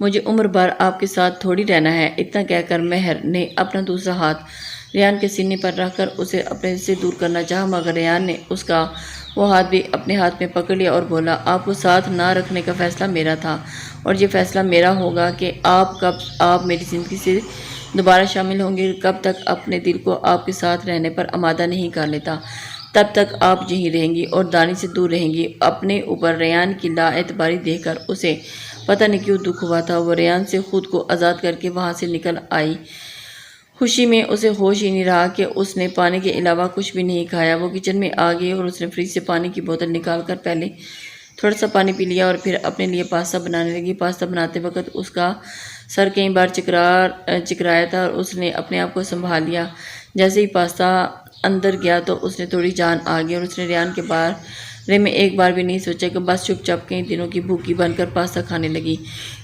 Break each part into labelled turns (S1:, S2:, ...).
S1: مجھے عمر بھر آپ کے ساتھ تھوڑی رہنا ہے۔ اتنا کہہ کر مہر نے اپنا دوسرا ہاتھ ریان کے سینے پر رکھ کر اسے اپنے سے دور کرنا چاہا، مگر ریان نے اس کا وہ ہاتھ بھی اپنے ہاتھ میں پکڑ لیا اور بولا، آپ کو ساتھ نہ رکھنے کا فیصلہ میرا تھا، اور یہ فیصلہ میرا ہوگا کہ کب آپ میری زندگی سے دوبارہ شامل ہوں گے۔ کب تک اپنے دل کو آپ کے ساتھ رہنے پر آمادہ نہیں کر لیتا، تب تک آپ یہیں رہیں گی اور دانی سے دور رہیں گی۔ اپنے اوپر ریان کی لا اعتباری دیکھ کر اسے پتہ نہیں کیوں دکھ ہوا تھا۔ وہ ریان سے خود کو آزاد کر کے وہاں سے نکل آئی۔ خوشی میں اسے ہوش ہی نہیں رہا کہ اس نے پانی کے علاوہ کچھ بھی نہیں کھایا۔ وہ کچن میں آ گئی اور اس نے فریج سے پانی کی بوتل نکال کر پہلے تھوڑا سا پانی پی لیا اور پھر اپنے لیے پاستا بنانے لگی۔ پاستا بناتے وقت اس کا سر کئی بار چکرایا تھا اور اس نے اپنے آپ کو سنبھال لیا۔ جیسے ہی پاستا اندر گیا تو اس نے تھوڑی جان آ گئی اور اس نے ریان کے بارے میں ایک بار بھی نہیں سوچا کہ بس چپ چاپ کئی دنوں کی بھوکی بن کر پاستا کھانے لگی۔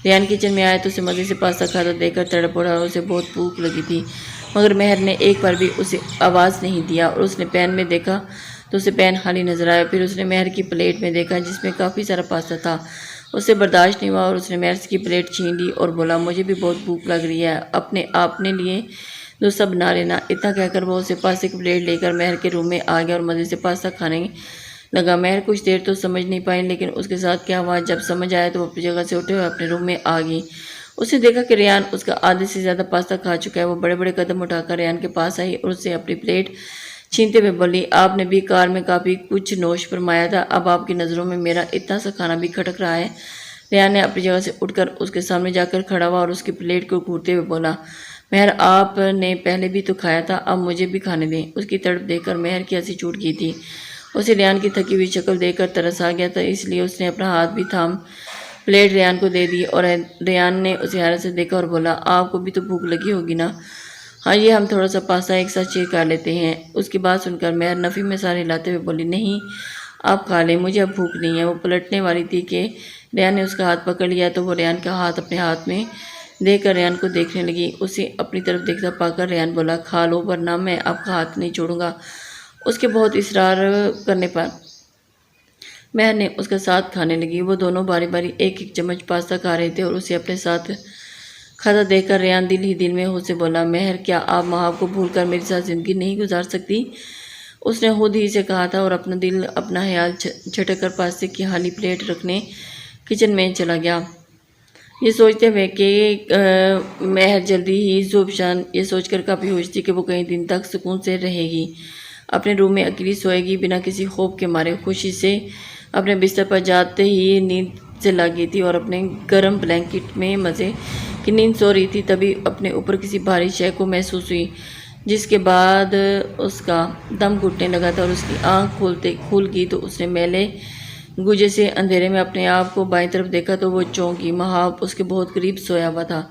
S1: ریان کچن میں آیا تو اسے مزے سے پاستا کھاتا دیکھ کر تڑپ اٹھا اور اسے بہت بھوک لگی تھی، مگر مہر نے ایک بار بھی اسے آواز نہیں دیا، اور اس نے پین میں دیکھا تو اسے پین خالی نظر آیا۔ پھر اس نے مہر کی پلیٹ میں دیکھا جس میں کافی سارا پاستا تھا۔ اسے برداشت نہیں ہوا اور اس نے مہر کی پلیٹ چھین لی اور بولا، مجھے بھی بہت بھوک لگ رہی ہے، اپنے لیے دوسرا بنا لینا۔ اتنا کہہ کر وہ اسے پاستے کی پلیٹ لے کر مہر کے روم میں آ گیا اور مزے سے پاستا کھانے لگا۔ مہر کچھ دیر تو سمجھ نہیں پائی، لیکن اس کے ساتھ کیا ہوا جب سمجھ آیا تو وہ اپنی جگہ سے اٹھے ہوئے اپنے روم میں آ گئی۔ اس نے دیکھا کہ ریان اس کا آدھے سے زیادہ پاستا کھا چکا ہے۔ وہ بڑے بڑے قدم اٹھا کر ریان کے پاس آئی اور اسے اپنی پلیٹ چھینتے ہوئے بولی، آپ نے بھی کار میں کافی کچھ نوش فرمایا تھا، اب آپ کی نظروں میں میرا اتنا سا کھانا بھی کھٹک رہا ہے۔ ریان نے اپنی جگہ سے اٹھ کر اس کے سامنے جا کر کھڑا ہوا اور اس کی پلیٹ کو گھورتے ہوئے بولا، مہر آپ نے پہلے بھی تو کھایا تھا، اب مجھے بھی کھانے دیں۔ اس کی تڑپ دیکھ کر مہر کی ہنسی چھوٹ گئی تھی۔ اسے ریان کی تھکی ہوئی شکل دیکھ کر ترس آ گیا تھا، اس لیے اس نے اپنا ہاتھ بھی تھام پلیٹ ریان کو دے دی، اور ریان نے اسے حیرت سے دیکھا اور بولا، آپ کو بھی تو بھوک لگی ہوگی نا، آئیے ہم تھوڑا سا پاستا ایک ساتھ شیئر کر لیتے ہیں۔ اس کی بات سن کر مہر نفی میں سارے لاتے ہوئے بولی، نہیں آپ کھا لیں، مجھے اب بھوک نہیں ہے۔ وہ پلٹنے والی تھی کہ ریان نے اس کا ہاتھ پکڑ لیا تو وہ ریان کا ہاتھ اپنے ہاتھ میں دے کر ریان کو دیکھنے لگی۔ اسے اپنی طرف دیکھتا پا کر ریان بولا، کھا لو ورنہ میں آپ کا ہاتھ نہیں چھوڑوں گا۔ اس کے بہت اصرار کرنے پر مہر نے اس کا ساتھ کھانے لگی۔ وہ دونوں باری باری ایک ایک چمچ پاستا کھا رہے تھے اور اسے اپنے ساتھ کھاتا دیکھ کر ریان دل ہی دل میں خود سے بولا، مہر کیا آپ مہاب کو بھول کر میرے ساتھ زندگی نہیں گزار سکتی؟ اس نے خود ہی سے کہا تھا اور اپنا دل اپنا خیال جھٹک کر پاستے کی خالی پلیٹ رکھنے کچن میں چلا گیا، یہ سوچتے ہوئے کہ مہر جلدی ہی ذوبشان یہ سوچ کر کافی خوش تھی کہ وہ کئی دن تک سکون سے رہے گی، اپنے روم میں اکیلی سوئے گی بنا کسی خوف کے مارے۔ خوشی سے اپنے بستر پر جاتے ہی نیند سے لگ گئی تھی اور اپنے گرم بلینکٹ میں مزے کی نیند سو رہی تھی، تبھی اپنے اوپر کسی بھاری شے کو محسوس ہوئی، جس کے بعد اس کا دم گھٹنے لگا تھا اور اس کی آنکھ کھول گئی تو اس نے میلے گوجے سے اندھیرے میں اپنے آپ کو بائیں طرف دیکھا تو وہ چونکی۔ مہاب اس کے بہت قریب سویا ہوا تھا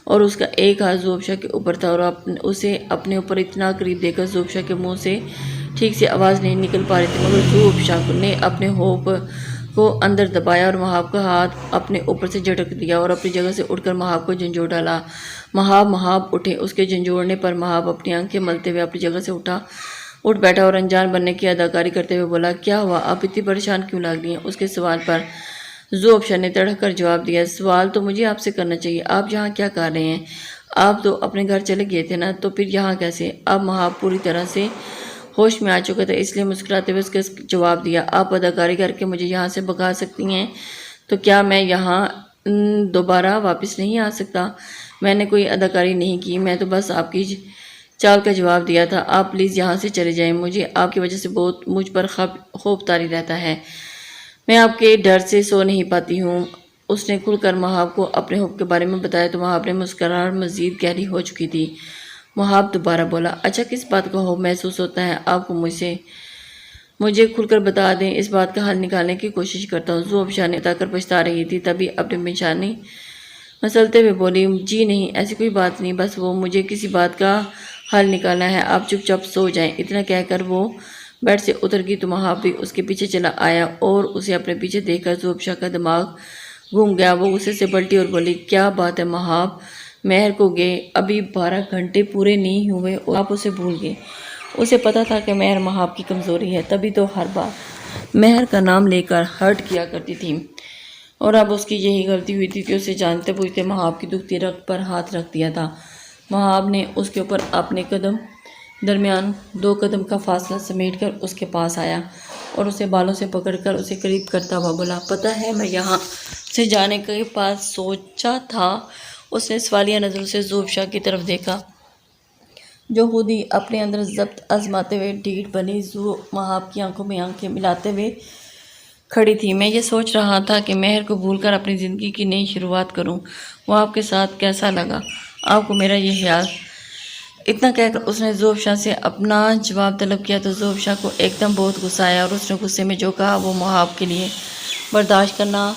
S1: اور اس کا ایک ہاتھ زوبشا کے اوپر تھا، اور اسے اپنے اوپر اتنا قریب دیکھ کر زوبشا کے منہ سے ٹھیک سے آواز نہیں نکل پا رہی تھی، مگر زوبشا نے اپنے ہونٹ کو اندر دبایا اور مہاب کا ہاتھ اپنے اوپر سے جھٹک دیا اور اپنی جگہ سے اٹھ کر مہاب کو جھنجھوڑ ڈالا۔ مہاب اٹھے۔ اس کے جھنجھوڑنے پر مہاب اپنی آنکھیں ملتے ہوئے اپنی جگہ سے اٹھ بیٹھا اور انجان بننے کی اداکاری کرتے ہوئے بولا، کیا ہوا، آپ اتنی پریشان کیوں لگ رہی ہیں؟ اس کے سوال پر زوبشا نے تڑک کر جواب دیا، سوال تو مجھے آپ سے کرنا چاہیے، آپ یہاں کیا کر رہے ہیں؟ آپ تو اپنے گھر چلے گئے تھے نا، تو پھر یہاں کیسے؟ اب مہاب پوری طرح سے ہوش میں آ چکا تھا، اس لیے مسکراتے ہوئے اس کا جواب دیا، آپ اداکاری کر کے مجھے یہاں سے بھگا سکتی ہیں تو کیا میں یہاں دوبارہ واپس نہیں آ سکتا؟ میں نے کوئی اداکاری نہیں کی، میں تو بس آپ کی چال کا جواب دیا تھا، آپ پلیز یہاں سے چلے جائیں، مجھے آپ کی وجہ سے بہت مجھ پر خوف طاری رہتا ہے، میں آپ کے ڈر سے سو نہیں پاتی ہوں۔ اس نے کھل کر مہاب کو اپنے خوف کے بارے میں بتایا تو مہاب نے مسکراہٹ مزید گہری ہو چکی تھی۔ مہاب دوبارہ بولا، اچھا کس بات کا خوف محسوس ہوتا ہے آپ کو مجھے کھل کر بتا دیں، اس بات کا حل نکالنے کی کوشش کرتا ہوں۔ زوبشا نے بتا کر پچھتا رہی تھی، تبھی اپنی پیشانی مسلتے ہوئے بولی، جی نہیں، ایسی کوئی بات نہیں، بس وہ مجھے کسی بات کا حل نکالنا ہے، آپ چپ چاپ سو جائیں۔ اتنا کہہ کر وہ بیڈ سے اتر گئی تو مہاب بھی اس کے پیچھے چلا آیا اور اسے اپنے پیچھے دیکھ کر زوبشا کا دماغ گھوم گیا۔ وہ غصے سے پلٹی اور بولی، کیا بات ہے مہاب، مہر کو گئے ابھی 12 گھنٹے پورے نہیں ہوئے اور آپ اسے بھول گئے؟ اسے پتا تھا کہ مہر مہاب کی کمزوری ہے، تبھی تو ہر بار مہر کا نام لے کر ہرٹ کیا کرتی تھی۔ اور اب اس کی یہی غلطی ہوئی تھی کہ اسے جانتے بوجھتے مہاب کی دکھتی رگ پر ہاتھ رکھ دیا تھا۔ مہاب نے اس کے اوپر اپنے درمیان 2 قدم کا فاصلہ سمیٹ کر اس کے پاس آیا اور اسے بالوں سے پکڑ کر اسے قریب کرتا ہوا بولا، پتہ ہے میں یہاں سے جانے کے پاس سوچا تھا۔ اس نے سوالیہ نظروں سے زوبشا کی طرف دیکھا جو خود ہی اپنے اندر ضبط آزماتے ہوئے ڈھیٹ بنی مہاب کی آنکھوں میں آنکھیں ملاتے ہوئے کھڑی تھی۔ میں یہ سوچ رہا تھا کہ مہر کو بھول کر اپنی زندگی کی نئی شروعات کروں۔ وہ آپ کے ساتھ کیسا لگا؟ آپ کو میرا یہ خیال؟ اتنا کہہ کر اس نے زوبشا سے اپنا جواب طلب کیا تو زوبشا کو ایک دم بہت غصہ آیا اور اس نے غصے میں جو کہا وہ مہاب کے لیے برداشت کرنا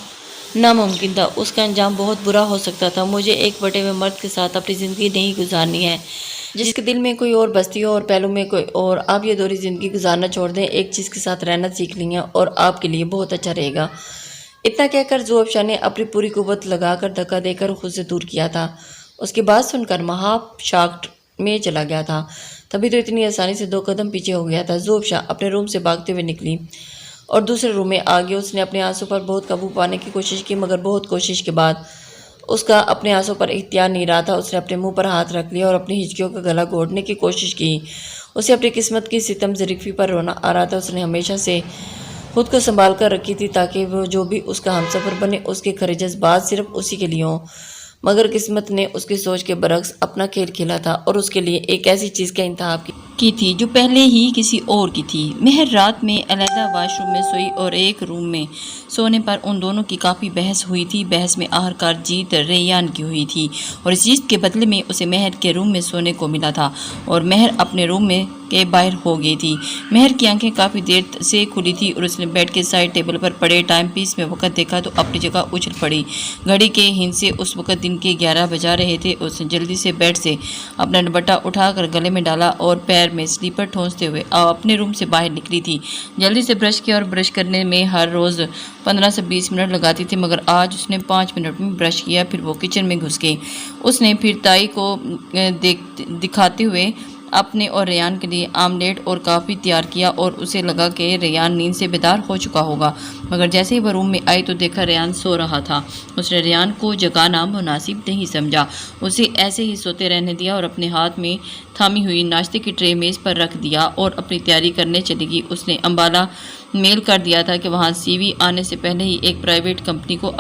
S1: ناممکن تھا۔ اس کا انجام بہت برا ہو سکتا تھا۔ مجھے ایک بٹے ہوئے مرد کے ساتھ اپنی زندگی نہیں گزارنی ہے جس کے دل میں کوئی اور بستی ہو اور پہلو میں کوئی اور۔ آپ یہ دوہری زندگی گزارنا چھوڑ دیں، ایک چیز کے ساتھ رہنا سیکھ لیں اور آپ کے لیے بہت اچھا رہے گا۔ اتنا کہہ کر زوبشا نے اپنی پوری قوت لگا کر دھکا دے کر خود سے دور کیا تھا۔ اس کی بات سن کر مہاب شاکٹ میں چلا گیا تھا۔ تبھی تو اتنی آسانی سے 2 قدم پیچھے ہو گیا تھا۔ زوبشا اپنے روم سے بھاگتے ہوئے نکلی اور دوسرے روم میں آ گئی۔ اس نے اپنے آنسوں پر بہت قابو پانے کی کوشش کی مگر بہت کوشش کے بعد اس کا اپنے آنسوں پر اختیار نہیں رہا تھا۔ اس نے اپنے منہ پر ہاتھ رکھ لیا اور اپنی ہچکیوں کا گلا گھونٹنے کی کوشش کی۔ اسے اپنی قسمت کی ستم زرفی پر رونا آ رہا تھا۔ اس نے ہمیشہ سے خود کو سنبھال کر رکھی تھی تاکہ وہ جو بھی اس کا ہمسفر بنے اس کے کھرے جذبات صرف اسی کے لیے ہوں، مگر قسمت نے اس کی سوچ کے برعکس اپنا کھیل کھیلا تھا اور اس کے لیے ایک ایسی چیز کا انتخاب کی تھی جو پہلے ہی کسی اور کی تھی۔ مہر رات میں علیحدہ واش روم میں سوئی اور ایک روم میں سونے پر ان دونوں کی کافی بحث ہوئی تھی۔ بحث میں آخرکار جیت ریان کی ہوئی تھی اور اس جیت کے بدلے میں اسے مہر کے روم میں سونے کو ملا تھا اور مہر اپنے روم میں کے باہر ہو گئی تھی۔ مہر کی آنکھیں کافی دیر سے کھلی تھی اور اس نے بیڈ کے سائڈ ٹیبل پر پڑے ٹائم پیس میں وقت دیکھا تو اپنی جگہ اچھل پڑی۔ گھڑی کے ہند سے اس وقت دن کے 11 بجا رہے تھے۔ اس نے جلدی سے بیڈ سے اپنا دوپٹہ اٹھا کر گلے میں ڈالا اور پیر میں سلیپر ٹھونستے ہوئے اپنے روم سے باہر نکلی تھی۔ جلدی سے برش کیا اور برش کرنے میں ہر روز 15 سے 20 منٹ لگاتی تھی مگر آج اس نے 5 منٹ میں برش کیا۔ پھر وہ کچن میں گھس گئی۔ اس نے پھر تائی کو دکھاتے ہوئے اپنے اور ریان کے لیے آملیٹ اور کافی تیار کیا اور اسے لگا کہ ریان نیند سے بیدار ہو چکا ہوگا مگر جیسے ہی وہ روم میں آئی تو دیکھا ریان سو رہا تھا۔ اس نے ریان کو جگانا مناسب نہیں سمجھا، اسے ایسے ہی سوتے رہنے دیا اور اپنے ہاتھ میں تھامی ہوئی ناشتے کی ٹرے میز پر رکھ دیا اور اپنی تیاری کرنے چلی گئی۔ اس نے امبالہ میل کر دیا تھا کہ وہاں سی وی آنے سے پہلے ہی ایک پرائیویٹ کمپنی کو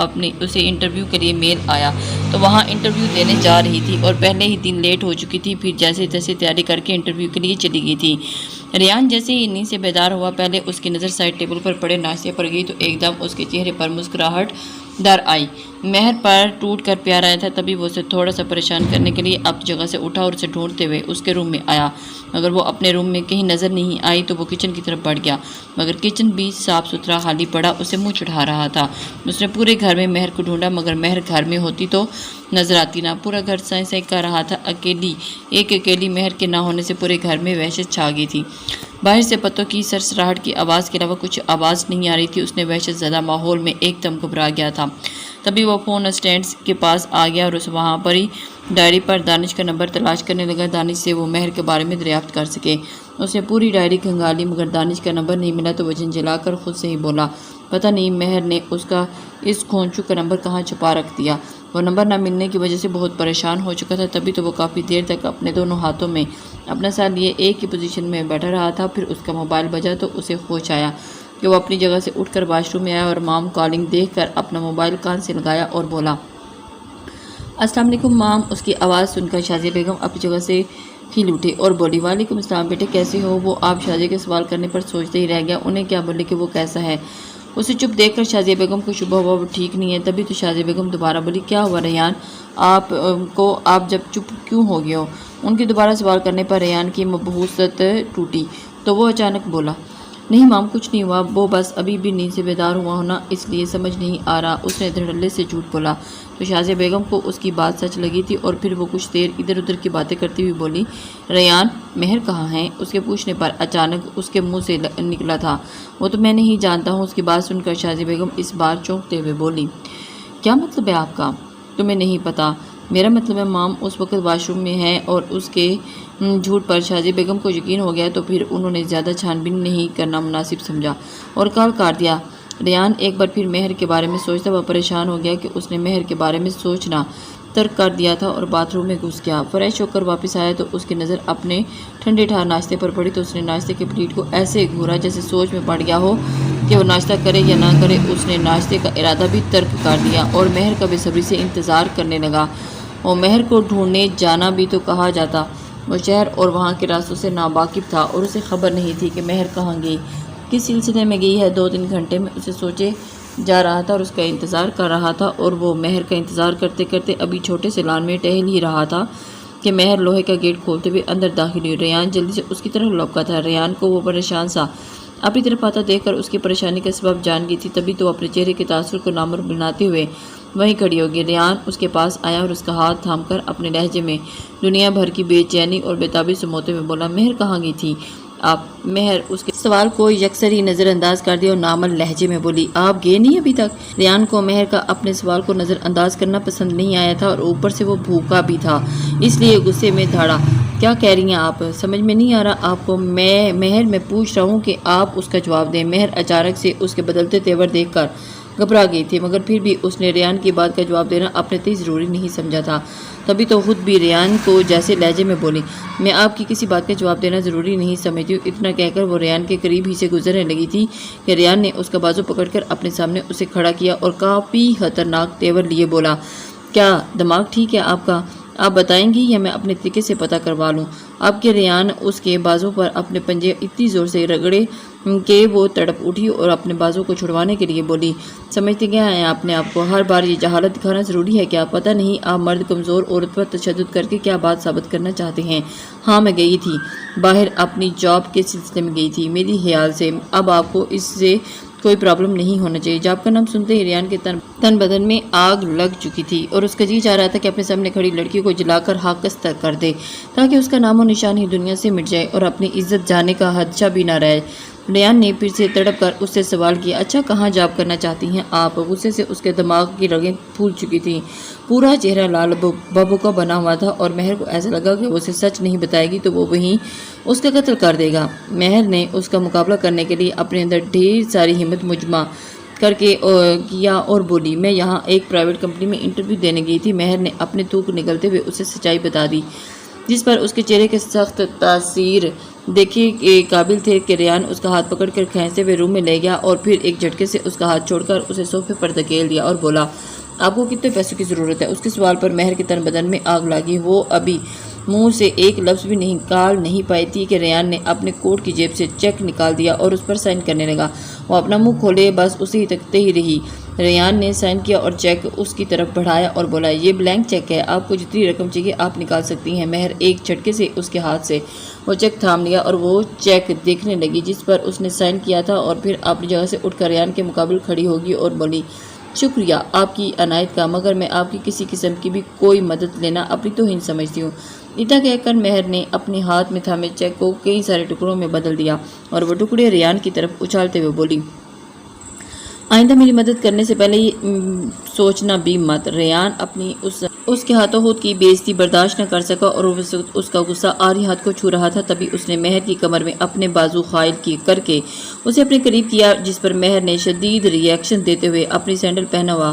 S1: اسے انٹرویو کے لیے میل آیا تو وہاں انٹرویو دینے جا رہی تھی اور پہلے ہی دن لیٹ ہو چکی تھی۔ پھر جیسے تیسے تیاری کر کے انٹرویو کے لیے چلی گئی تھی۔ ریان جیسے ہی نیند سے بیدار ہوا پہلے اس کی نظر سائڈ ٹیبل پر پڑے ناشتے پر گئی تو ایک دم اس کے چہرے پر مسکراہٹ در آئی۔ مہر پر ٹوٹ کر پیار آیا تھا تبھی وہ اسے تھوڑا سا پریشان کرنے کے لیے اپنی جگہ سے اٹھا اور اسے ڈھونڈتے ہوئے اس کے روم میں آیا مگر وہ اپنے روم میں کہیں نظر نہیں آئی تو وہ کچن کی طرف بڑھ گیا مگر کچن بھی صاف ستھرا خالی پڑا اسے منہ چڑھا رہا تھا۔ اس نے پورے گھر میں مہر کو ڈھونڈا مگر مہر گھر میں ہوتی تو نظر آتی نہ۔ پورا گھر سائیں سائیں کر رہا تھا۔ اکیلی مہر کے نہ ہونے سے پورے گھر میں وحشت چھا گئی تھی۔ باہر سے پتوں کی سرسراہٹ کی آواز کے علاوہ کچھ آواز نہیں آ رہی تھی۔ اس نے وحشت زدہ ماحول میں ایک دم گھبرا گیا تھا۔ تبھی وہ فون اسٹینڈ کے پاس آ گیا اور اس وہاں پر ہی ڈائری پر دانش کا نمبر تلاش کرنے لگا دانش سے وہ مہر کے بارے میں دریافت کر سکے۔ اس نے پوری ڈائری کھنگالی مگر دانش کا نمبر نہیں ملا تو وہ جھنجھلا کر خود سے ہی بولا، پتہ نہیں مہر نے اس کھونچو کا نمبر کہاں چھپا رکھ دیا۔ وہ نمبر نہ ملنے کی وجہ سے بہت پریشان ہو چکا تھا۔ تبھی تو وہ کافی دیر تک اپنے دونوں ہاتھوں میں اپنا سر لیے ایک ہی پوزیشن میں بیٹھا رہا تھا۔ پھر اس کا موبائل بجا تو اسے ہوش آیا کہ وہ اپنی جگہ سے اٹھ کر واش روم میں آیا اور مام کالنگ دیکھ کر اپنا موبائل کان سے لگایا اور بولا، السلام علیکم مام۔ اس کی آواز سن کر شازیہ بیگم اپنی جگہ سے ہل اٹھے اور بولی، وعلیکم السلام بیٹے کیسے ہو؟ وہ آپ شازیہ کے سوال کرنے پر سوچتے ہی رہ گیا، انہیں کیا بولے کہ وہ کیسا ہے۔ اسے چپ دیکھ کر شازیہ بیگم کو شبہ ہوا وہ ٹھیک نہیں ہے۔ تبھی تو شازیہ بیگم دوبارہ بولی، کیا ہوا ریان آپ جب چپ کیوں ہو گئے ہو؟ ان کے دوبارہ سوال کرنے پر ریان کی مبہوست ٹوٹی تو وہ اچانک بولا، نہیں مام کچھ نہیں ہوا، وہ بس ابھی بھی نیند سے بیدار ہوا ہونا اس لیے سمجھ نہیں آ رہا۔ اس نے دھڑلے سے جھوٹ بولا تو شازیہ بیگم کو اس کی بات سچ لگی تھی اور پھر وہ کچھ دیر ادھر ادھر کی باتیں کرتی ہوئی بولی، ریان مہر کہاں ہے؟ اس کے پوچھنے پر اچانک اس کے منہ سے نکلا تھا، وہ تو میں نہیں جانتا ہوں۔ اس کی بات سن کر شازیہ بیگم اس بار چونکتے ہوئے بولی، کیا مطلب ہے آپ کا؟ تمہیں نہیں پتا؟ میرا مطلب ہے مام اس وقت واش روم میں ہے۔ اور اس کے جھوٹ پر شازیہ بیگم کو یقین ہو گیا تو پھر انہوں نے زیادہ چھان بین نہیں کرنا مناسب سمجھا اور کال کاٹ دیا، ریان ایک بار پھر مہر کے بارے میں سوچتا وہ پریشان ہو گیا کہ اس نے مہر کے بارے میں سوچنا ترک کر دیا تھا اور باتھ روم میں گھس گیا۔ فریش ہو کر واپس آیا تو اس کی نظر اپنے ٹھنڈے ٹھار ناشتے پر پڑی تو اس نے ناشتے کے پلیٹ کو ایسے گھورا جیسے سوچ میں پڑ گیا ہو کہ وہ ناشتہ کرے یا نہ کرے۔ اس نے ناشتے کا ارادہ بھی ترک کر دیا اور مہر کا بے صبری سے انتظار کرنے لگا۔ اور مہر کو ڈھونڈنے جانا بھی تو کہا جاتا۔ وہ شہر اور وہاں کے راستوں سے ناواقف تھا اور اسے خبر نہیں تھی کہ مہر کہاں گئی، کس سلسلے میں گئی ہے۔ 2-3 گھنٹے میں اسے سوچے جا رہا تھا اور اس کا انتظار کر رہا تھا، اور وہ مہر کا انتظار کرتے کرتے ابھی چھوٹے سے لان میں ٹہل ہی رہا تھا کہ مہر لوہے کا گیٹ کھولتے ہوئے اندر داخل ہوئی۔ ریان جلدی سے اس کی طرف لپکا تھا۔ ریان کو وہ پریشان سا اپنی طرف آتا دیکھ کر اس کی پریشانی کا سبب جان گئی تھی، تبھی تو اپنے چہرے کے تاثر کو نامور بناتے ہوئے وہیں کھڑی ہوگی۔ ریان اس کے پاس آیا اور اس کا ہاتھ تھام کر اپنے لہجے میں دنیا بھر کی بے چینی اور بےتابی سموتے ہوئے بولا، مہر کہاں گئی تھی آپ؟ مہر اس کے سوال کو یکسر ہی نظر انداز کر دیا اور نامل لہجے میں بولی، آپ گئے نہیں ابھی تک؟ ریان کو مہر کا اپنے سوال کو نظر انداز کرنا پسند نہیں آیا تھا اور اوپر سے وہ بھوکا بھی تھا، اس لیے غصے میں دھاڑا، کیا کہہ رہی ہیں آپ؟ سمجھ میں نہیں آ رہا آپ کو؟ مہر میں پوچھ رہا ہوں کہ آپ اس کا جواب دیں۔ مہر اچانک سے اس کے بدلتے تیور دیکھ کر گھبرا گئی تھی، مگر پھر بھی اس نے ریان کی بات کا جواب دینا اپنے تئیں ضروری نہیں سمجھا تھا، تبھی تو خود بھی ریان کو جیسے لہجے میں بولی، میں آپ کی کسی بات کا جواب دینا ضروری نہیں سمجھتی ہوں۔ اتنا کہہ کر وہ ریان کے قریب ہی سے گزرنے لگی تھی کہ ریان نے اس کا بازو پکڑ کر اپنے سامنے اسے کھڑا کیا اور کافی خطرناک تیور لیے بولا، کیا دماغ ٹھیک ہے آپ کا؟ آپ بتائیں گی یا میں اپنے طریقے سے پتہ کروا لوں؟ اب کہ ریان اس کے بازو پر اپنے پنجے اتنی زور سے رگڑے کہ وہ تڑپ اٹھی اور اپنے بازو کو چھڑوانے کے لیے بولی، سمجھتے کیا ہیں آپ نے آپ کو؟ ہر بار یہ جہالت دکھانا ضروری ہے کیا؟ پتہ نہیں آپ مرد کمزور عورت پر تشدد کر کے کیا بات ثابت کرنا چاہتے ہیں؟ ہاں میں گئی تھی باہر، اپنی جاب کے سلسلے میں گئی تھی میری خیال سے، اب آپ کو اس سے کوئی پرابلم نہیں ہونا چاہیے۔ جاب کا نام سنتے ہی ریان کے تن بدن میں آگ لگ چکی تھی اور اس کا جی چاہ رہا تھا کہ اپنے سامنے کھڑی لڑکی کو جلا کر ہاکس تک کر دے تاکہ اس کا نام و نشان ہی دنیا سے مٹ جائے اور اپنی عزت جانے کا خدشہ بھی نہ رہے۔ ریان نے پھر سے تڑپ کر اس سے سوال کیا، اچھا کہاں جاب کرنا چاہتی ہیں آپ؟ غصے سے اس کے دماغ کی رگیں پھول چکی تھیں، پورا چہرہ لال ببو کا بنا ہوا تھا اور مہر کو ایسا لگا کہ وہ اسے سچ نہیں بتائے گی تو وہ وہیں اس کا قتل کر دے گا۔ مہر نے اس کا مقابلہ کرنے کے لیے اپنے اندر ڈھیر ساری ہمت مجمع کر کے کیا اور بولی، میں یہاں ایک پرائیویٹ کمپنی میں انٹرویو دینے گئی تھی۔ مہر نے اپنے تھوک نگلتے ہوئے اسے سچائی بتا دی، جس پر اس کے چہرے کے سخت تاثیر دیکھے کے قابل تھے کہ ریان اس کا ہاتھ پکڑ کر کھینچتے ہوئے روم میں لے گیا اور پھر ایک جھٹکے سے اس کا ہاتھ چھوڑ کر اسے صوفے پر دھکیل دیا اور بولا، آپ کو کتنے پیسوں کی ضرورت ہے؟ اس کے سوال پر مہر کے تن بدن میں آگ لگی۔ وہ ابھی منہ سے ایک لفظ بھی نکال نہیں پائی تھی کہ ریان نے اپنے کوٹ کی جیب سے چیک نکال دیا اور اس پر سائن کرنے لگا۔ وہ اپنا منہ کھولے بس اسے ہی تکتے ہی رہی۔ ریان نے سائن کیا اور چیک اس کی طرف بڑھایا اور بولا، یہ بلینک چیک ہے، آپ کو جتنی رقم چاہیے آپ نکال سکتی ہیں۔ مہر ایک جھٹکے سے اس کے ہاتھ سے وہ چیک تھام لیا اور وہ چیک دیکھنے لگی جس پر اس نے سائن کیا تھا اور پھر اپنی جگہ سے اٹھ کر ریان کے مقابل کھڑی ہوگی اور بولی، شکریہ آپ کی عنایت کا، مگر میں آپ کی کسی قسم کی بھی کوئی مدد لینا اپنی توہین سمجھتی ہوں۔ اتنا کہہ کر مہر نے اپنے ہاتھ میں تھامے چیک کو کئی سارے ٹکڑوں میں بدل دیا اور وہ ٹکڑے ریان کی طرف اچھالتے ہوئے بولی، آئندہ میری مدد کرنے سے پہلے یہ سوچنا بھی مت۔ ریان اپنی اس کے ہاتھوں ہاتھ کی بے عزتی برداشت نہ کر سکا اور اس کا غصہ آری ہاتھ کو چھو رہا تھا، تبھی اس نے مہر کی کمر میں اپنے بازو خائل کر کے اسے اپنے قریب کیا، جس پر مہر نے شدید ری ایکشن دیتے ہوئے اپنی سینڈل پہنا ہوا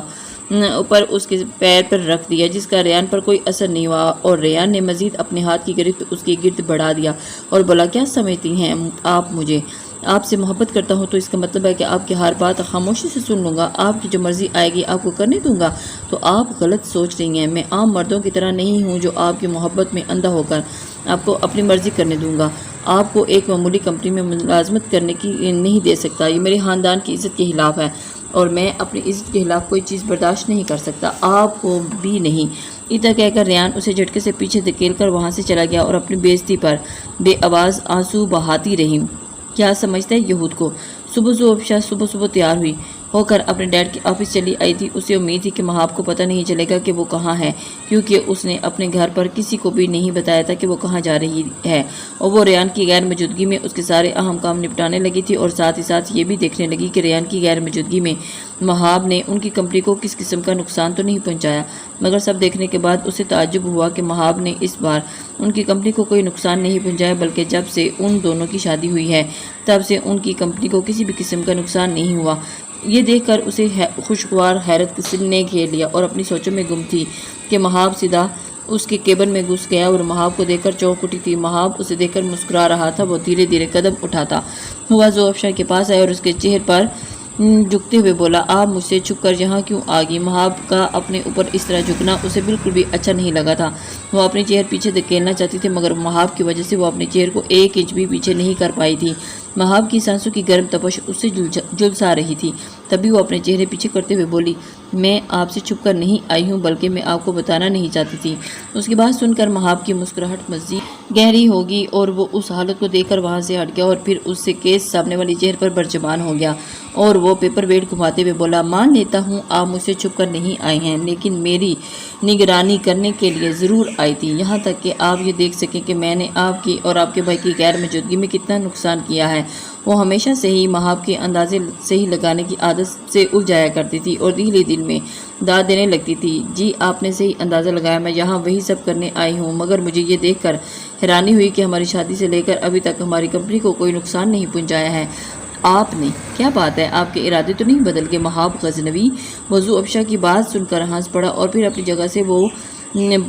S1: اوپر اس کے پیر پر رکھ دیا، جس کا ریان پر کوئی اثر نہیں ہوا اور ریان نے مزید اپنے ہاتھ کی گرفت اس کے گرد بڑھا دیا اور بولا، کیا سمجھتی ہیں آپ مجھے؟ آپ سے محبت کرتا ہوں تو اس کا مطلب ہے کہ آپ کی ہر بات خاموشی سے سن لوں گا، آپ کی جو مرضی آئے گی آپ کو کرنے دوں گا؟ تو آپ غلط سوچ رہی ہیں، میں عام مردوں کی طرح نہیں ہوں جو آپ کی محبت میں اندھا ہو کر آپ کو اپنی مرضی کرنے دوں گا۔ آپ کو ایک معمولی کمپنی میں ملازمت کرنے کی نہیں دے سکتا، یہ میرے خاندان کی عزت کے خلاف ہے اور میں اپنی عزت کے خلاف کوئی چیز برداشت نہیں کر سکتا، آپ کو بھی نہیں۔ اتنا کہہ کر ریان اسے جھٹکے سے پیچھے دھکیل کر وہاں سے چلا گیا اور اپنی بے عزتی پر بے آواز آنسو بہاتی رہی۔ کیا سمجھتا ہے یہود کو؟ صبح تیار ہوئی ہو کر اپنے ڈیڈ کے آفس چلی آئی تھی۔ اسے امید تھی کہ مہاب کو پتہ نہیں چلے گا کہ وہ کہاں ہے، کیونکہ اس نے اپنے گھر پر کسی کو بھی نہیں بتایا تھا کہ وہ کہاں جا رہی ہے، اور وہ ریان کی غیر موجودگی میں اس کے سارے اہم کام نپٹانے لگی تھی اور ساتھ ہی ساتھ یہ بھی دیکھنے لگی کہ ریان کی غیر موجودگی میں مہاب نے ان کی کمپنی کو کس قسم کا نقصان تو نہیں پہنچایا۔ مگر سب دیکھنے کے بعد اسے تعجب ہوا کہ مہاب نے اس بار ان کی کمپنی کو کوئی نقصان نہیں پہنچایا، بلکہ جب سے ان دونوں کی شادی ہوئی ہے تب سے ان کی کمپنی کو کسی بھی قسم کا نقصان نہیں ہوا۔ یہ دیکھ کر اسے خوشگوار حیرت نے گھیر لیا اور اپنی سوچوں میں گم تھی کہ مہاب سیدھا اس کے کیبن میں گھس گیا اور مہاب کو دیکھ کر چونک اٹھی تھی۔ مہاب اسے دیکھ کر مسکرا رہا تھا۔ وہ دھیرے دھیرے قدم اٹھاتا ہوا زوافشا کے پاس آیا اور اس کے چہرے پر جھکتے ہوئے بولا، آپ مجھ سے چھپ کر یہاں کیوں آ گئی؟ مہاب کا اپنے اوپر اس طرح جھکنا اسے بالکل بھی اچھا نہیں لگا تھا۔ وہ اپنی چہر پیچھے دھکیلنا چاہتی تھی مگر مہاب کی وجہ سے وہ اپنے چہر کو 1 انچ بھی پیچھے نہیں کر پائی تھی۔ مہاب کی سانسوں کی گرم تپش اسے جھلسا رہی تھی۔ تبھی وہ اپنے چہرے پیچھے کرتے ہوئے بولی، میں آپ سے چھپ کر نہیں آئی ہوں بلکہ میں آپ کو بتانا نہیں چاہتی تھی۔ اس کی بات سن کر مہاب کی مسکراہٹ مزید گہری ہوگی اور وہ اس حالت کو دیکھ کر وہاں سے ہٹ گیا اور پھر اس سے کیس سامنے والی چہر پر برجمان ہو گیا اور وہ پیپر ویٹ گھماتے ہوئے بولا، مان لیتا ہوں آپ مجھ سے چھپ کر نہیں آئی ہیں لیکن میری نگرانی کرنے کے لیے ضرور آئی تھی، یہاں تک کہ آپ یہ دیکھ سکیں کہ میں نے آپ کی اور آپ کے بھائی کی غیر موجودگی میں کتنا نقصان کیا ہے۔ وہ ہمیشہ سے ہی مہاب کے اندازے صحیح لگانے کی عادت سے الجھایا کرتی تھی اور دل دل میں داد دینے لگتی تھی، جی آپ نے صحیح اندازہ لگایا، میں یہاں وہی سب کرنے آئی ہوں۔ مگر مجھے یہ دیکھ کر حیرانی ہوئی کہ ہماری شادی سے لے کر ابھی تک ہماری کمپنی کو کوئی نقصان نہیں پہنچایا ہے آپ نے۔ کیا بات ہے، آپ کے ارادے تو نہیں بدل گئے؟ مہاب غزنوی زوافشا کی بات سن کر ہنس پڑا اور پھر اپنی جگہ سے وہ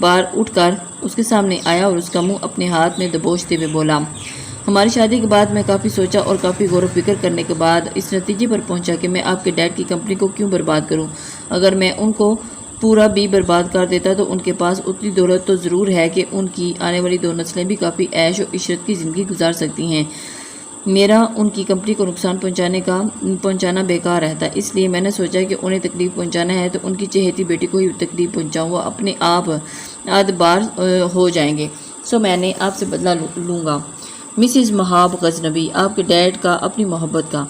S1: بار اٹھ کر اس کے سامنے آیا اور اس کا منہ اپنے ہاتھ میں دبوچتے ہوئے بولا، ہماری شادی کے بعد میں کافی سوچا اور کافی غور و فکر کرنے کے بعد اس نتیجے پر پہنچا کہ میں آپ کے ڈیڈ کی کمپنی کو کیوں برباد کروں۔ اگر میں ان کو پورا بھی برباد کر دیتا تو ان کے پاس اتنی دولت تو ضرور ہے کہ ان کی آنے والی 2 نسلیں بھی کافی عیش و عشرت کی زندگی گزار سکتی ہیں۔ میرا ان کی کمپنی کو نقصان پہنچانا بیکار رہتا، اس لیے میں نے سوچا کہ انہیں تکلیف پہنچانا ہے تو ان کی چہیتی بیٹی کو ہی تکلیف پہنچاؤں، وہ اپنے آپ ادبار ہو جائیں گے، سو میں نے آپ سے بدلہ لوں گا۔ مسز مہاب غزنوی، آپ کے ڈیڈ کا اپنی محبت کا۔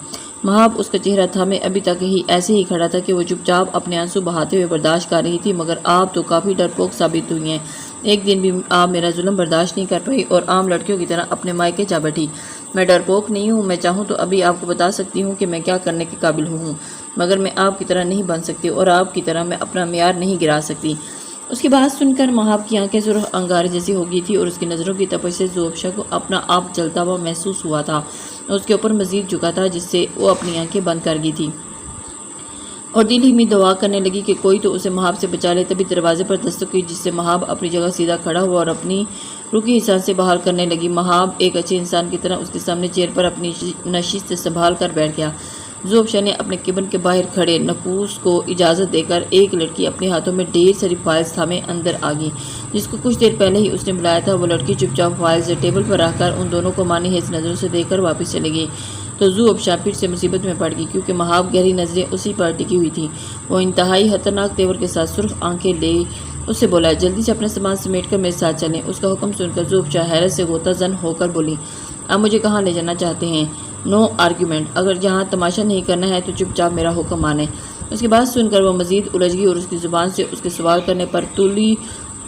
S1: مہاب اس کا چہرہ تھامے ابھی تک ہی ایسے ہی کھڑا تھا کہ وہ چپ چاپ اپنے آنسو بہاتے ہوئے برداشت کر رہی تھی، مگر آپ تو کافی ڈرپوک ثابت ہوئی ہیں۔ ایک دن بھی آپ میرا ظلم برداشت نہیں کر پائی اور عام لڑکیوں کی طرح اپنے مائکے جا بیٹھی۔ میں ڈرپوک نہیں ہوں، میں چاہوں تو ابھی آپ کو بتا سکتی ہوں کہ میں کیا کرنے کے قابل ہوں، مگر میں آپ کی طرح نہیں بن سکتی اور آپ کی طرح میں اپنا معیار نہیں گرا سکتی۔ اس کی بات سن کر مہاب کی آنکھیں سرخ انگارے جیسی ہو گئی تھی اور اس کی نظروں کی تپش سے زوافشا کو اپنا آپ جلتا ہوا محسوس ہوا تھا۔ اس کے اوپر مزید جھکا تھا جس سے وہ اپنی آنکھیں بند کر گئی تھی اور دل ہی میں دعا کرنے لگی کہ کوئی تو اسے مہاب سے بچا لے۔ تبھی دروازے پر دستک ہوئی جس سے مہاب اپنی جگہ سیدھا کھڑا ہوا اور اپنی رکی سانسیں بحال کرنے لگی۔ مہاب ایک اچھے انسان کی طرح اس کے سامنے چیئر پر اپنی نشست سنبھال کر بیٹھ گیا۔ زوافشا نے اپنے کیبن کے باہر کھڑے نکوس کو اجازت دے کر ایک لڑکی اپنے ہاتھوں میں ڈھیر ساری فائلز تھامے اندر آ گئی، جس کو کچھ دیر پہلے ہی اس نے بلایا تھا۔ وہ لڑکی چپ چاپ فائلز ٹیبل پر رکھ کر ان دونوں کو معنی خیز نظروں سے دیکھ کر واپس چلے گئی تو زوافشا پھر سے مصیبت میں پڑ گئی کیونکہ مہاب گہری نظریں اسی پر ٹکی ہوئی تھی۔ وہ انتہائی خطرناک تیور کے ساتھ سرخ آنکھیں لے اس سے بولا، جلدی سے اپنا سامان سمیٹ کر میرے ساتھ چلیں۔ اس کا حکم سن کر زوافشا حیرت سے غوطہ زن ہو کر بولی، آپ مجھے کہاں لے جانا چاہتے ہیں؟ نو آرگیومنٹ، اگر یہاں تماشا نہیں کرنا ہے تو چپ چاپ میرا حکم مانیں۔ اس کی بات سن کر وہ مزید الجھ گئی اور اس کی زبان سے اس کے سوال کرنے پر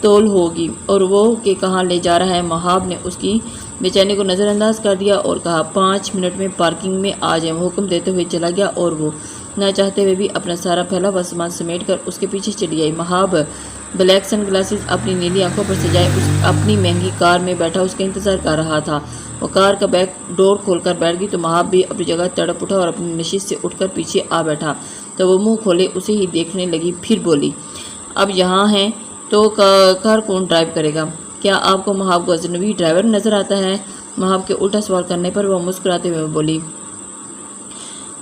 S1: تول ہوگی اور وہ کہ کہاں لے جا رہا ہے۔ مہاب نے اس کی بے چینی کو نظر انداز کر دیا اور کہا، 5 منٹ میں پارکنگ میں آ جائیں۔ وہ حکم دیتے ہوئے چلا گیا اور وہ نہ چاہتے ہوئے بھی اپنا سارا پھیلا ہوا سامان سمیٹ کر اس کے پیچھے چلی آئی۔ مہاب بلیک سن گلاسز اپنی نیلی آنکھوں پر سجائے اپنی مہنگی کار میں بیٹھا اس کا انتظار کر رہا تھا۔ وہ کار کا بیک ڈور کھول کر بیٹھ گئی تو مہاب بھی اپنی جگہ تڑپ اٹھا اور اپنی نشست سے اٹھ کر پیچھے آ بیٹھا تو وہ منہ کھولے اسے ہی دیکھنے لگی، پھر بولی، اب یہاں ہیں تو کار کون ڈرائیو کرے گا؟ کیا آپ کو مہاب غزنوی ڈرائیور نظر آتا ہے؟ مہاب کے الٹا سوال کرنے پر وہ مسکراتے ہوئے بولی،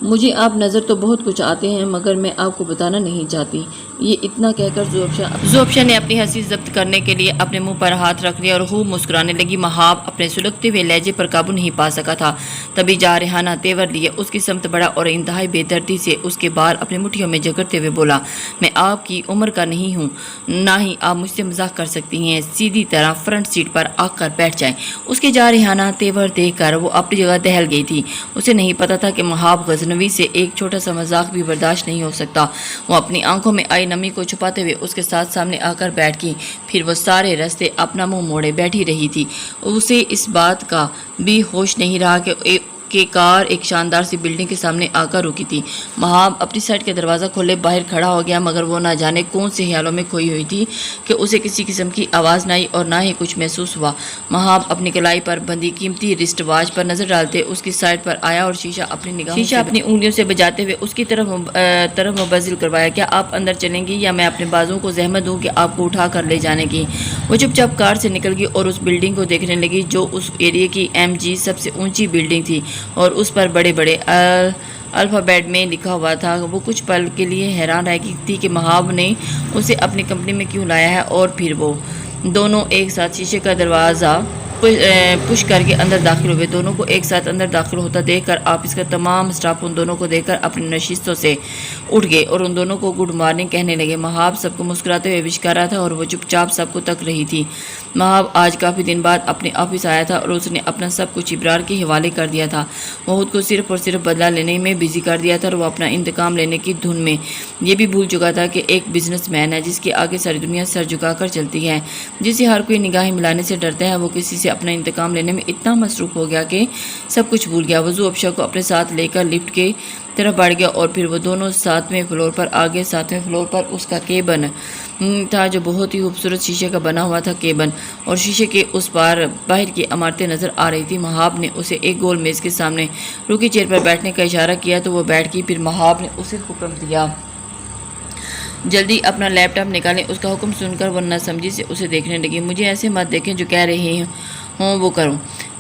S1: مجھے آپ نظر تو بہت کچھ آتے ہیں مگر میں آپ کو بتانا نہیں چاہتی۔ یہ اتنا کہہ کر زوافشا نے اپنی ہنسی ضبط کرنے کے لیے اپنے منہ پر ہاتھ رکھ لیا اور خوب مسکرانے لگی۔ مہاب اپنے سلگتے ہوئے لہجے پر قابو نہیں پا سکا تھا، تبھی جارحانہ تیور لیے اس کی سمت بڑھا اور انتہائی بے دردی سے اس کے بال اپنی مٹھیوں میں جگڑتے ہوئے بولا، میں آپ کی عمر کا نہیں ہوں، نہ ہی آپ مجھ سے مذاق کر سکتی ہیں، سیدھی طرح فرنٹ سیٹ پر آ کر بیٹھ جائیں۔ اس کے جارحانہ تیور دیکھ کر وہ اپنی جگہ دہل گئی تھی۔ اسے نہیں پتا تھا کہ مہاب غزنوی سے ایک چھوٹا سا مذاق بھی برداشت نہیں ہو سکتا۔ وہ اپنی آنکھوں میں آئی نمی کو چھپاتے ہوئے اس کے ساتھ سامنے آ کر بیٹھ گئی، پھر وہ سارے راستے اپنا منہ موڑے بیٹھی رہی تھی۔ اسے اس بات کا بھی ہوش نہیں رہا کہ کار ایک شاندار سی بلڈنگ کے سامنے آ کر رکی تھی۔ مہاب اپنی سائڈ کا دروازہ کھولے باہر کھڑا ہو گیا، مگر وہ نہ جانے کون سے خیالوں میں کھوئی ہوئی تھی کہ اسے کسی قسم کی آواز نہ آئی اور نہ ہی کچھ محسوس ہوا۔ مہاب اپنی کلائی پر بندھی قیمتی رسٹ واچ پر نظر ڈالتے اس کی سائڈ پر آیا اور شیشہ اپنی انگلیوں سے بجاتے ہوئے اس کی طرف مبذل کروایا۔ کیا آپ اندر چلیں گی یا میں اپنے بازوؤں کو زحمت دوں کہ آپ کو اٹھا کر لے جانے کی؟ وہ چپ چاپ کار سے نکل گئی اور اس بلڈنگ کو دیکھنے لگی جو اس ایریا کی MG سب سے اونچی بلڈنگ تھی اور اس پر بڑے بڑے الفابیٹ میں لکھا ہوا تھا۔ وہ کچھ پل کے لیے حیران رہ گئی تھی کہ مہاب نے اسے اپنی کمپنی میں کیوں لایا ہے، اور پھر وہ دونوں ایک ساتھ شیشے کا دروازہ پش کر کے اندر داخل ہوئے۔ دونوں کو ایک ساتھ اندر داخل ہوتا دیکھ کر آفس کا تمام سٹاف ان دونوں کو دیکھ کر اپنی نشستوں سے اٹھ گئے اور ان دونوں کو گڈ مارننگ کہنے لگے۔ مہاب سب کو مسکراتے ہوئے وش کر رہا تھا اور وہ چپ چاپ سب کو تک رہی تھی۔ مہاب آج کافی دن بعد اپنے آفس آیا تھا اور اس نے اپنا سب کچھ ابرار کے حوالے کر دیا تھا۔ وہ خود کو صرف اور صرف بدلہ لینے میں بزی کر دیا تھا اور وہ اپنا انتقام لینے کی دھن میں یہ بھی بھول چکا تھا کہ ایک بزنس مین ہے جس کے آگے ساری دنیا سر جھکا کر چلتی ہے، جسے ہر کوئی نگاہیں ملانے سے ڈرتا ہے۔ وہ کسی سے اپنا انتقام لینے میں اتنا مصروف ہو گیا کہ سب کچھ بھول گیا۔ وضو افشا کو اپنے ساتھ لے کر لفٹ کے طرف بڑھ گیا اور پھر وہ دونوں 7ویں فلور پر آگے۔ 7ویں فلور پر اس کا کیبن تھا جو بہت ہی خوبصورت شیشے کا بنا ہوا تھا کیبن، اور شیشے کے اس پار باہر کی عمارتیں نظر آ رہی تھی۔ مہاب نے اسے ایک گول میز کے سامنے رکی چیئر پر بیٹھنے کا اشارہ کیا تو وہ بیٹھ گئی۔ پھر مہاب نے اسے حکم دیا جلدی اپنا لیپ ٹاپ نکالیں۔ اس کا حکم سن کر وہ نہ سمجھی سے اسے دیکھنے لگی۔ مجھے ایسے مت دیکھیں، جو کہہ رہے ہوں وہ کروں۔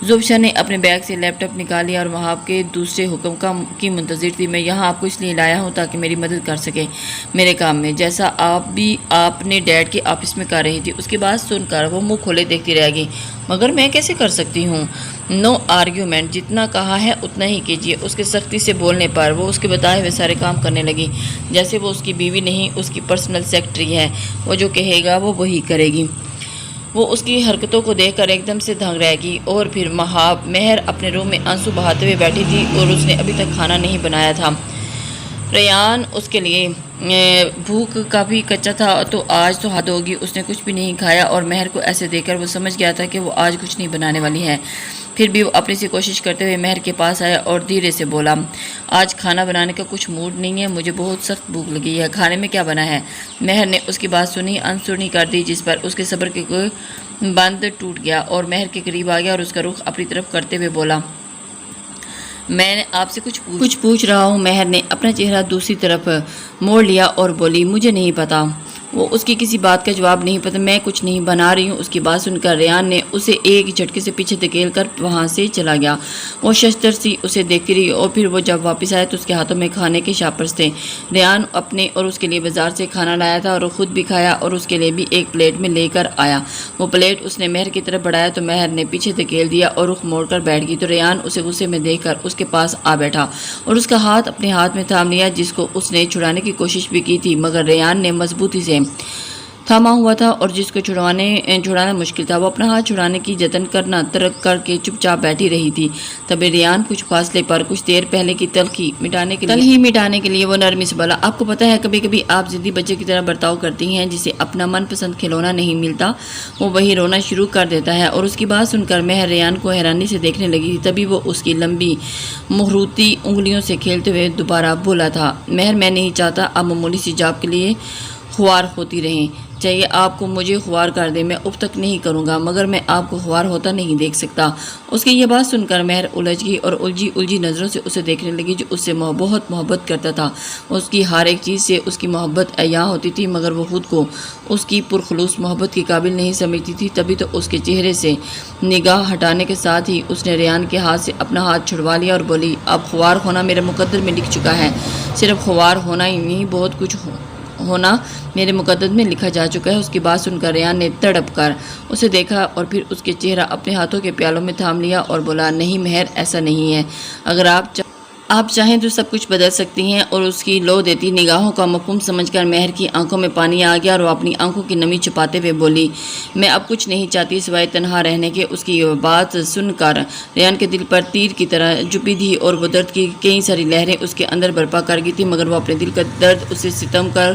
S1: زبشہ نے اپنے بیگ سے لیپ ٹاپ نکال لیا اور مہاب کے دوسرے حکم کی منتظر تھی۔ میں یہاں آپ کو اس لیے لایا ہوں تاکہ میری مدد کر سکے میرے کام میں، جیسا آپ نے ڈیڈ کے آفس میں کر رہی تھی۔ اس کی بات سن کر وہ منہ کھولے دیکھتی رہ گئی۔ مگر میں کیسے کر سکتی ہوں؟ نو آرگیومنٹ، جتنا کہا ہے اتنا ہی کیجیے۔ اس کے سختی سے بولنے پر وہ اس کے بتائے ہوئے سارے کام کرنے لگی جیسے وہ اس کی بیوی نہیں، اس کی پرسنل سیکرٹری ہے۔ وہ جو کہے گا وہ وہی کرے گی۔ وہ اس کی حرکتوں کو دیکھ کر ایک دم سے دھنگ رہ گئی۔ اور پھر مہر اپنے روم میں آنسو بہاتے ہوئے بیٹھی تھی اور اس نے ابھی تک کھانا نہیں بنایا تھا۔ ریان اس کے لیے بھوک کافی کچا تھا تو آج تو حد ہوگی، اس نے کچھ بھی نہیں کھایا اور مہر کو ایسے دیکھ کر وہ سمجھ گیا تھا کہ وہ آج کچھ نہیں بنانے والی ہے۔ پھر بھی وہ اپنی سے کوشش کرتے ہوئے مہر کے پاس آیا اور دھیرے سے بولا، آج کھانا بنانے کا کچھ موڈ نہیں ہے، مجھے بہت سخت بھوک لگی ہے، کھانے میں کیا بنا ہے؟ مہر نے اس کی بات سنی انسنی کر دی، جس پر اس کے صبر کے کوئی بند ٹوٹ گیا اور مہر کے قریب آ گیا اور اس کا رخ اپنی طرف کرتے ہوئے بولا، میں نے آپ سے کچھ پوچھ رہا ہوں۔ مہر نے اپنا چہرہ دوسری طرف موڑ لیا اور بولی، مجھے نہیں پتا۔ وہ اس کی کسی بات کا جواب نہیں پتا، میں کچھ نہیں بنا رہی ہوں۔ اس کی بات سن کر ریان نے اسے ایک جھٹکے سے پیچھے دھکیل کر وہاں سے چلا گیا۔ وہ ششدر سی اسے دیکھتی رہی اور پھر وہ جب واپس آیا تو اس کے ہاتھوں میں کھانے کے شاپرز تھے۔ ریان اپنے اور اس کے لیے بازار سے کھانا لایا تھا اور وہ خود بھی کھایا اور اس کے لیے بھی ایک پلیٹ میں لے کر آیا۔ وہ پلیٹ اس نے مہر کی طرف بڑھایا تو مہر نے پیچھے دھکیل دیا اور رخ موڑ کر بیٹھ گئی، تو ریان اسے غصے میں دیکھ کر اس کے پاس آ بیٹھا اور اس کا ہاتھ اپنے ہاتھ میں تھام لیا، جس کو اس نے چھڑانے کی کوشش بھی کی تھی مگر ریان نے مضبوطی سے تھاما ہوا تھا اور جس کو چھڑانا مشکل تھا۔ وہ اپنا ہاتھ چھڑانے کی جتن کرنا ترک کر کے چپ چاپ بیٹھی رہی تھی۔ تبھی ریان کچھ فاصلے پر کچھ دیر پہلے کی تلخی مٹانے کے لیے وہ نرمی سے بولا، آپ کو پتہ ہے کبھی کبھی آپ ضدی بچے کی طرح برتاؤ کرتی ہیں، جسے اپنا من پسند کھلونا نہیں ملتا وہ وہی رونا شروع کر دیتا ہے۔ اور اس کی بات سن کر مہر ریان کو حیرانی سے دیکھنے لگی تھی۔ تبھی وہ اس کی لمبی مہروتی انگلیوں سے کھیلتے ہوئے دوبارہ بولا تھا، مہر میں نہیں چاہتا آپ معمولی سی جاب کے لیے خوار ہوتی رہیں، چاہیے آپ کو مجھے خوار کر دیں، میں اب تک نہیں کروں گا مگر میں آپ کو خوار ہوتا نہیں دیکھ سکتا۔ اس کی یہ بات سن کر مہر الجھ گئی اور الجھی نظروں سے اسے دیکھنے لگی جو اس سے بہت محبت کرتا تھا۔ اس کی ہر ایک چیز سے اس کی محبت عیاں ہوتی تھی مگر وہ خود کو اس کی پرخلوص محبت کے قابل نہیں سمجھتی تھی۔ تبھی تو اس کے چہرے سے نگاہ ہٹانے کے ساتھ ہی اس نے ریان کے ہاتھ سے اپنا ہاتھ چھڑوا لیا اور بولی، اب خوار ہونا میرے مقدر میں لکھ چکا ہے، صرف خوار ہونا ہی نہیں بہت کچھ ہونا میرے مقدر میں لکھا جا چکا ہے۔ اس کی بات سن کر ریان نے تڑپ کر اسے دیکھا اور پھر اس کے چہرہ اپنے ہاتھوں کے پیالوں میں تھام لیا اور بولا، نہیں مہر، ایسا نہیں ہے، اگر آپ چاہیں تو سب کچھ بدل سکتی ہیں۔ اور اس کی لو دیتی نگاہوں کا مفہوم سمجھ کر مہر کی آنکھوں میں پانی آ گیا اور وہ اپنی آنکھوں کی نمی چھپاتے ہوئے بولی، میں اب کچھ نہیں چاہتی سوائے تنہا رہنے کے۔ اس کی یہ بات سن کر ریان کے دل پر تیر کی طرح چبھی تھی اور وہ درد کی کئی ساری لہریں اس کے اندر برپا کر گئی تھی مگر وہ اپنے دل کا درد اسے ستم کر